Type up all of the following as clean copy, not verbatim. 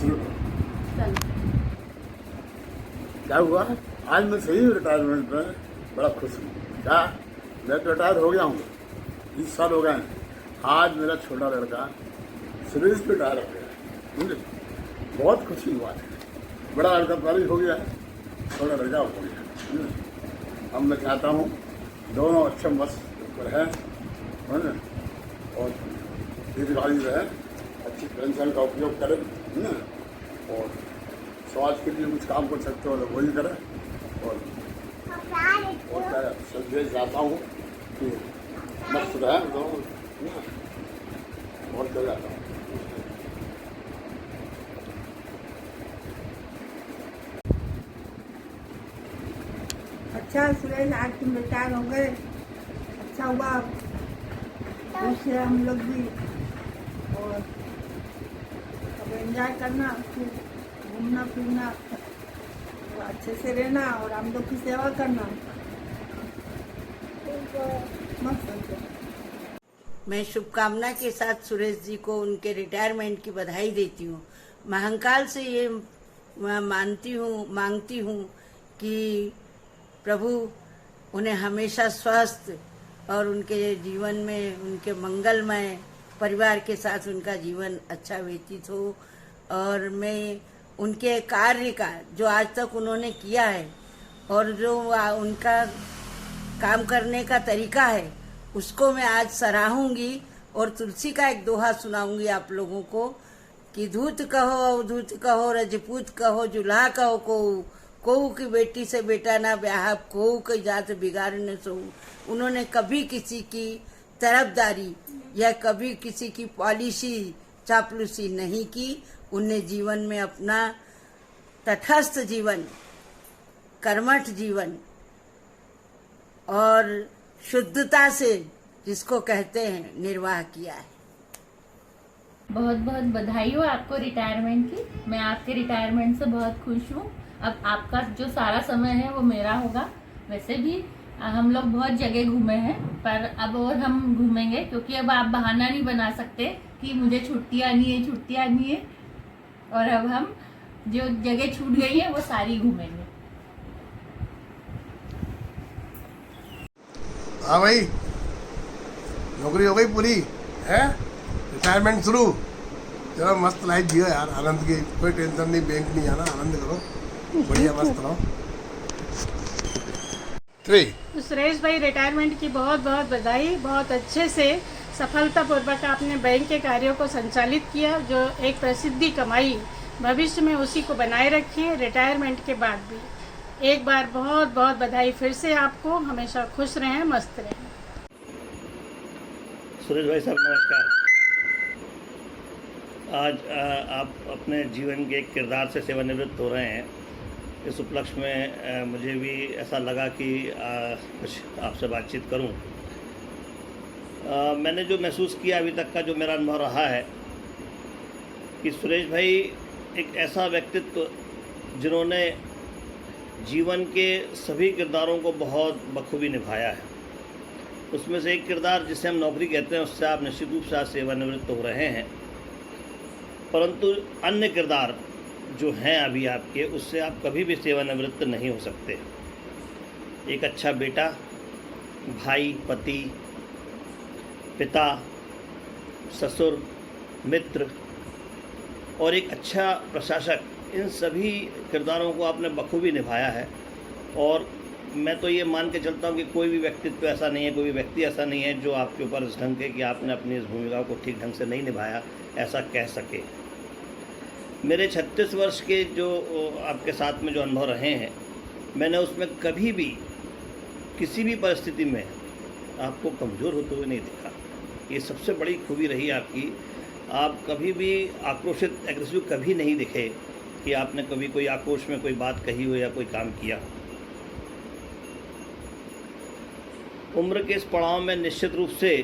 शुरू करो। क्या हुआ? आज मैं सही रिटायरमेंट में बड़ा खुश हूँ। क्या मैं तो रिटायर हो गया हूँ, 20 साल हो गए हैं। आज मेरा छोटा लड़का सुरेश पे रिटायर हो गया है, समझे? बहुत खुशी हुआ है। बड़ा लड़का पहले हो गया है, छोटा लड़का हो गया है। अब मैं चाहता हूँ दोनों अच्छे मस्त पर हैं, समझे? और दीर्घकाली रहे, अच्छी पेंशन का उपयोग करें, है ना? और समाज के लिए कुछ काम कर सकते हो तो वही करें। और क्या संदेश चाहता हूँ कि मस्त रहे दोनों, है ना? और क्या चाहता हूँ। अच्छा सुरेश, आज तुम रिटायर हो गए, अच्छा हुआ। उससे हम लोग भी और अब एंजॉय करना, फिर घूमना फिरना, और अच्छे से रहना और हम लोग की सेवा करना। मस्त। मैं शुभकामना के साथ सुरेश जी को उनके रिटायरमेंट की बधाई देती हूँ। महाकाल से ये मांगती हूँ कि प्रभु उन्हें हमेशा स्वस्थ और उनके जीवन में उनके मंगलमय परिवार के साथ उनका जीवन अच्छा व्यतीत हो। और मैं उनके कार्य का जो आज तक उन्होंने किया है और जो उनका काम करने का तरीका है उसको मैं आज सराहूंगी और तुलसी का एक दोहा सुनाऊंगी आप लोगों को कि धूत कहो अवधूत कहो रजपूत कहो जुल्हा कहो कोऊ की बेटी से बेटा ना ब्याह कोऊ की जात बिगाड़ न सोऊ। उन्होंने कभी किसी की तरफदारी या कभी किसी की पॉलिसी चापलूसी नहीं की। उन्हें जीवन में अपना तटस्थ जीवन, कर्मठ जीवन और शुद्धता से जिसको कहते हैं निर्वाह किया है। बहुत बहुत बधाई हो आपको रिटायरमेंट की। मैं आपके रिटायरमेंट से बहुत खुश हूँ। अब आपका जो सारा समय है वो मेरा होगा। वैसे भी हम लोग बहुत जगह घूमे हैं, पर अब और हम घूमेंगे, क्योंकि अब आप बहाना नहीं बना सकते कि मुझे छुट्टी आनी है। और अब हम जो जगह छूट गई है वो सारी घूमेंगे। हाँ भाई, नौकरी हो गई पूरी है, रिटायरमेंट शुरू। चलो मस्त लाइफ जियो यार, आनंद की कोई टेंशन नहीं, बैंक नहीं आना, आनंद करो, बढ़िया मस्त रहो। 3 तो सुरेश भाई, रिटायरमेंट की बहुत बहुत बधाई। बहुत अच्छे से सफलतापूर्वक आपने बैंक के कार्यों को संचालित किया, जो एक प्रसिद्धि कमाई। भविष्य में उसी को बनाए रखिए रिटायरमेंट के बाद भी। एक बार बहुत बहुत बधाई फिर से आपको। हमेशा खुश रहें, मस्त रहें। सुरेश भाई साहब नमस्कार। आज आप अपने जीवन के एक किरदार से सेवानिवृत्त हो रहे हैं। इस उपलक्ष्य में मुझे भी ऐसा लगा कि कुछ आपसे बातचीत करूं। मैंने जो महसूस किया अभी तक का जो मेरा अनुभव रहा है कि सुरेश भाई एक ऐसा व्यक्तित्व जिन्होंने जीवन के सभी किरदारों को बहुत बखूबी निभाया है। उसमें से एक किरदार जिसे हम नौकरी कहते हैं, उससे आप निश्चित रूप से आज सेवानिवृत्त हो रहे हैं, परंतु अन्य किरदार जो हैं अभी आपके, उससे आप कभी भी सेवानिवृत्त नहीं हो सकते। एक अच्छा बेटा, भाई, पति, पिता, ससुर, मित्र और एक अच्छा प्रशासक, इन सभी किरदारों को आपने बखूबी निभाया है। और मैं तो ये मान के चलता हूँ कि कोई भी व्यक्तित्व ऐसा नहीं है, कोई भी व्यक्ति ऐसा नहीं है जो आपके ऊपर इस ढंग के कि आपने अपनी इस भूमिका को ठीक ढंग से नहीं निभाया ऐसा कह सके। मेरे 36 वर्ष के जो आपके साथ में जो अनुभव रहे हैं, मैंने उसमें कभी भी किसी भी परिस्थिति में आपको कमज़ोर होते हुए नहीं देखा। ये सबसे बड़ी खूबी रही आपकी। आप कभी भी आक्रोशित, एग्रेसिव कभी नहीं दिखे कि आपने कभी कोई आक्रोश में कोई बात कही हो या कोई काम किया। उम्र के इस पड़ाव में निश्चित रूप से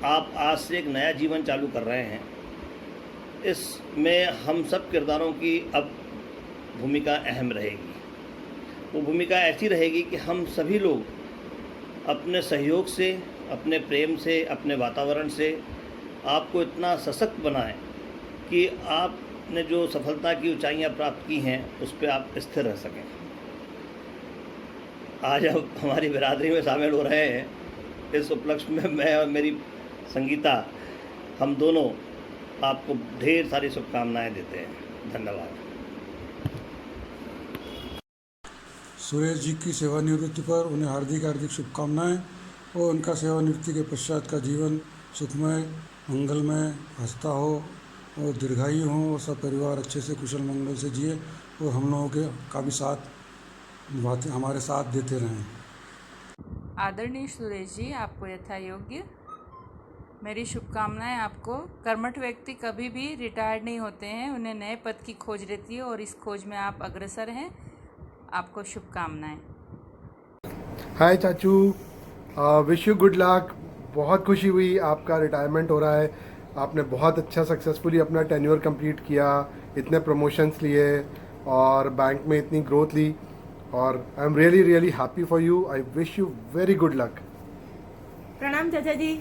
आप आज से एक नया जीवन चालू कर रहे हैं। इसमें हम सब किरदारों की अब भूमिका अहम रहेगी। वो भूमिका ऐसी रहेगी कि हम सभी लोग अपने सहयोग से, अपने प्रेम से, अपने वातावरण से आपको इतना सशक्त बनाएं कि आपने जो सफलता की ऊंचाइयां प्राप्त की हैं उस पर आप स्थिर रह सकें। आज आप हमारी बिरादरी में शामिल हो रहे हैं, इस उपलक्ष्य में मैं और मेरी संगीता हम दोनों आपको ढेर सारी शुभकामनाएं देते हैं। धन्यवाद। सुरेश जी की सेवानिवृत्ति पर उन्हें हार्दिक हार्दिक शुभकामनाएं और उनका सेवानिवृत्ति के पश्चात का जीवन सुखमय, मंगलमय, हंसता हो और दीर्घायु हो और सब परिवार अच्छे से कुशल मंगल से जिए और हम लोगों के का भी साथ हमारे साथ देते रहें। आदरणीय सुरेश जी, आपको यथा योग्य मेरी शुभकामनाएं। आपको कर्मठ व्यक्ति कभी भी रिटायर्ड नहीं होते हैं, उन्हें नए पद की खोज रहती है और इस खोज में आप अग्रसर हैं। आपको शुभकामनाएं। हाय चाचू, विश यू गुड लक। बहुत खुशी हुई, आपका रिटायरमेंट हो रहा है। आपने बहुत अच्छा सक्सेसफुली अपना टेन्योर कंप्लीट किया, इतने प्रमोशंस लिए और बैंक में इतनी ग्रोथ ली और I am really really happy for you. I wish you very good luck. प्रणाम चाचा ji,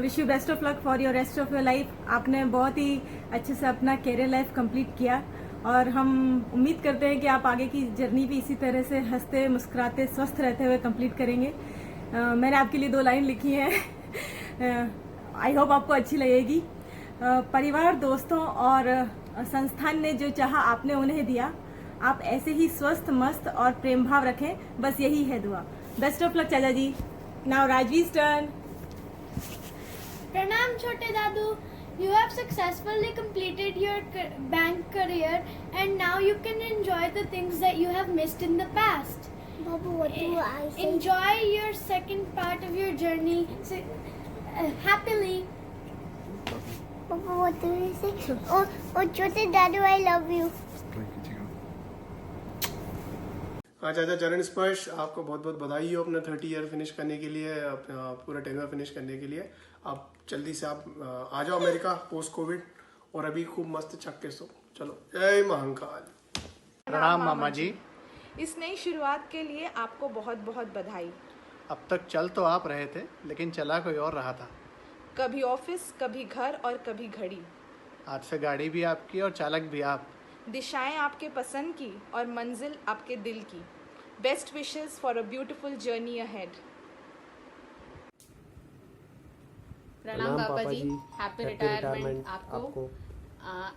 wish you best of luck for your rest of your life. आपने बहुत ही अच्छे से अपना कैरियर लाइफ कंप्लीट किया और हम उम्मीद करते हैं कि आप आगे की जर्नी भी इसी तरह से हंसते मुस्कुराते स्वस्थ रहते हुए कंप्लीट करेंगे। मैंने आपके लिए 2 लाइन लिखी हैं, आई होप आपको अच्छी लगेगी। परिवार, दोस्तों और संस्थान ने जो चाहा आपने उन्हें दिया। आप ऐसे ही स्वस्थ, मस्त और प्रेम भाव रखें, बस यही है दुआ। बेस्ट ऑफ लक चाचा ji. Now Rajvi's turn. Pranam Chote Dadu, you have successfully completed your bank career and now you can enjoy the things that you have missed in the past. Babu, what do I say? Enjoy your second part of your journey happily. Babu, what do you say? Oh, Chote Dadu, I love you. हाँ चाचा, चरण स्पर्श, आपको बहुत बहुत बधाई हो अपना 30 ईयर फिनिश करने के लिए, पूरा टेन्योर फिनिश करने के लिए। आप जल्दी से आप आ जाओ अमेरिका पोस्ट कोविड और अभी खूब मस्त छक्के सो। चलो, जय महाकाल। प्रणाम मामा जी। इस नई शुरुआत के लिए आपको बहुत बहुत बधाई। अब तक चल तो आप रहे थे लेकिन चला कोई और रहा था। कभी ऑफिस, कभी घर और कभी घड़ी। आज से गाड़ी भी आपकी और चालक भी आप। दिशाएं आपके पसंद की और मंजिल आपके दिल की। Best wishes for a beautiful journey ahead. प्रणाम पापा जी, हैप्पी रिटायरमेंट आपको।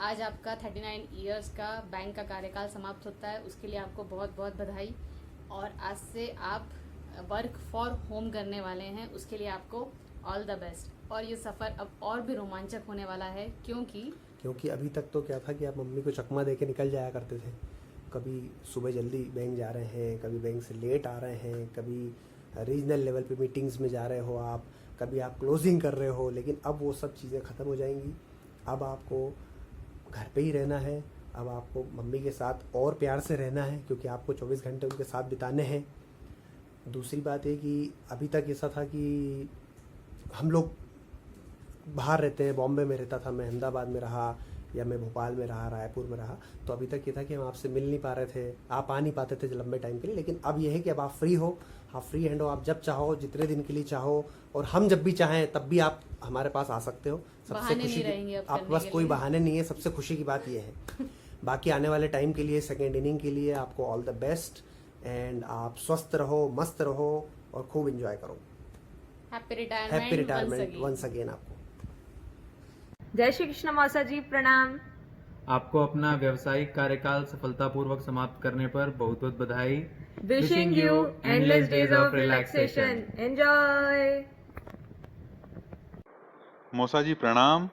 आज आपका 39 इयर्स का बैंक का कार्यकाल समाप्त होता है, उसके लिए आपको बहुत बहुत बधाई। और आज से आप वर्क फॉर होम करने वाले हैं, उसके लिए आपको ऑल द बेस्ट। और ये सफ़र अब और भी रोमांचक होने वाला है क्योंकि अभी तक तो क्या था कि आप मम्मी को चकमा दे के निकल जाया करते थे। कभी सुबह जल्दी बैंक जा रहे हैं, कभी बैंक से लेट आ रहे हैं, कभी रीजनल लेवल पे मीटिंग्स में जा रहे हो आप, कभी आप क्लोजिंग कर रहे हो। लेकिन अब वो सब चीज़ें ख़त्म हो जाएंगी। अब आपको घर पे ही रहना है। अब आपको मम्मी के साथ और प्यार से रहना है क्योंकि आपको 24 घंटे उनके साथ बिताने हैं। दूसरी बात है कि अभी तक ऐसा था कि हम लोग बाहर रहते हैं, बॉम्बे में रहता था मैं, अहमदाबाद में रहा या मैं भोपाल में रहा, रायपुर में रहा, तो अभी तक ये था कि हम आपसे मिल नहीं पा रहे थे, आप आ नहीं पाते थे लंबे टाइम के लिए। लेकिन अब ये है कि अब आप फ्री हो, आप फ्री हैंड हो, आप जब चाहो, जितने दिन के लिए चाहो, और हम जब भी चाहें तब भी आप हमारे पास आ सकते हो। सबसे खुशी की आप बस कोई बहाने नहीं है, सबसे खुशी की बात ये है। बाकी आने वाले टाइम के लिए, सेकेंड इनिंग के लिए आपको ऑल द बेस्ट एंड आप स्वस्थ रहो, मस्त रहो और खूब एंजॉय करो। हैप्पी रिटायरमेंट वंस अगेन आपको। जय श्री कृष्ण मौसा जी, प्रणाम। आपको अपना व्यावसायिक कार्यकाल सफलतापूर्वक समाप्त करने पर बहुत बहुत बधाई। Wishing you endless days of relaxation, enjoy. मौसा जी प्रणाम।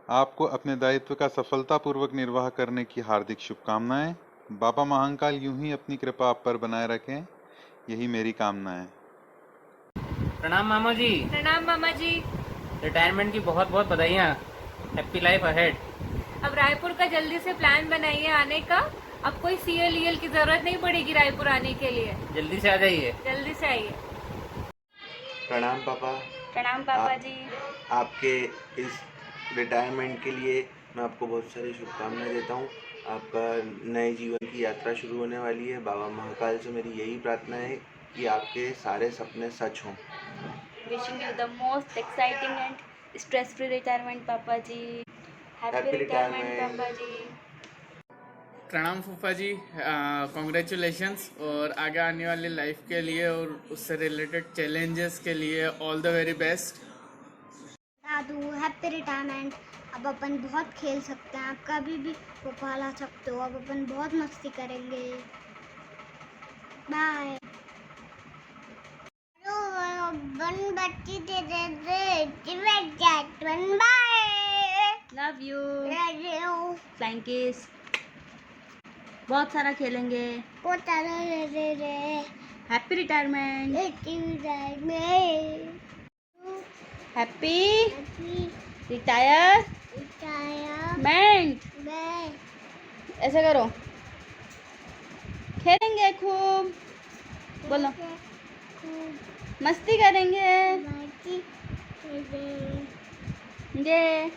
आपको अपने दायित्व का सफलतापूर्वक निर्वाह करने की हार्दिक शुभकामनाएं। बाबा महाकाल यूं ही अपनी कृपा आप पर बनाए रखें, यही मेरी कामना है। प्रणाम मामा जी। प्रणाम मामा जी। रिटायरमेंट की बहुत बहुत बधाइयाँ। Happy life ahead. अब रायपुर का जल्दी से प्लान बनाइए आने का। अब कोई CL की जरूरत नहीं पड़ेगी रायपुर आने के लिए। जल्दी से आ जाइए। जल्दी से आइए। प्रणाम पापा। प्रणाम पापा जी। आपके इस रिटायरमेंट के लिए मैं आपको बहुत सारी शुभकामनाएं देता हूँ। आपका नए जीवन की यात्रा शुरू होने वाली है। बाबा महाकाल से मेरी यही प्रार्थना है कि आपके सारे सपने सच हों। Wishing you the most exciting and stress free retirement पापा जी। हैप्पी रिटायरमेंट पापा जी। प्रणाम फूफा जी, कॉन्ग्रेचुलेशंस और आगे आने वाली लाइफ के लिए और उससे रिलेटेड चैलेंजेस के लिए all the very best. Dadu happy retirement. अब अपन बहुत खेल सकते हैं, आप कभी भी गोपाल आ सकते हो, अब अपन बहुत मस्ती करेंगे। बाय। वन बच्ची दे bye. Love you. Love you. Flying kiss. बहुत सारा खेलेंगे। बहुत सारा रे। Happy retirement. Happy retirement. Happy retirement. ऐसे करो, खेलेंगे खूब, बोलो मस्ती करेंगे। ये